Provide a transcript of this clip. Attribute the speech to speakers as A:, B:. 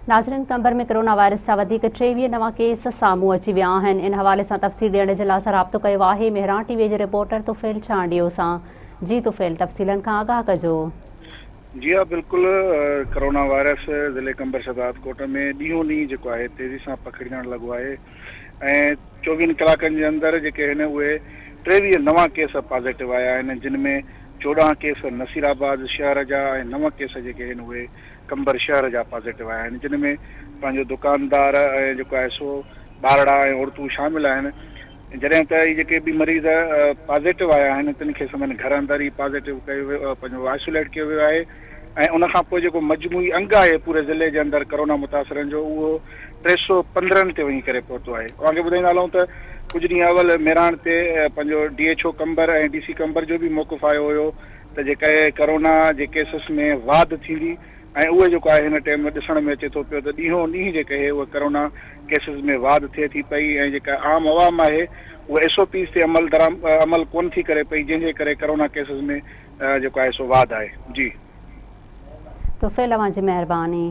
A: नाज़रीन, क़मबर में corona virus जा 23 नवां केस साम्हूं अची विया आहिनि। इन हवाले सां तफ़सील ॾियण जे लाइ राब्तो कयो आहे मेहरान टीवी जे रिपोर्टर طفيل چانڊيو सां। जी طفيل, तफ़सीलनि खां आगाह कजो।
B: जी हाँ, बिल्कुल। कोरोना वायरस ज़िले क़मबर शदात कोट में ॾींहों ॾींहुं जेको आहे तेज़ी सां पखिड़ण लॻो आहे ऐं 24 कलाकनि जे अंदरि जेके आहिनि उहे 23 नवां केस पॉज़िटिव आया आहिनि, जिन में 14 केस नसीराबाद शहर जा ऐं 9 केस जेके आहिनि उहे क़मबर शहर जा पॉज़िटिव आया आहिनि, जिन में पंहिंजो दुकानदार ऐं जेको आहे सो ॿारड़ा ऐं औरतूं शामिल आहिनि। जॾहिं त इहे जेके बि मरीज़ पॉज़िटिव आया आहिनि तिन खे सभिनी घर अंदरि ई पॉज़िटिव कयो वियो, पंहिंजो आइसोलेट कयो वियो आहे ऐं उनखां पोइ जेको मजमूई अंग आहे पूरे ज़िले जे अंदरि कोरोना मुतासिरनि जो उहो 315 ते वञी करे पहुतो आहे। तव्हांखे ॿुधाईंदा हलूं त कुझु ॾींहं अवल मेहरान ते पंहिंजो DHO क़मबर ऐं DC क़मबर जो बि मौक़िफ़ आयो हुयो त जेके कोरोना जे केसिस में वाध थींदी ऐं उहे जेको आहे हिन टाइम ॾिसण में अचे थो पियो त ॾींहों ॾींहुं जेके आहे उहे कोरोना केसिस में वाध थिए थी पई ऐं जेका आम अवाम आहे उहे SOPs ते अमल कोन थी करे पई, जंहिंजे करे कोरोना केसिस में जेको आहे सो वाध आहे। जी
A: طفيل, तव्हांजी महिरबानी।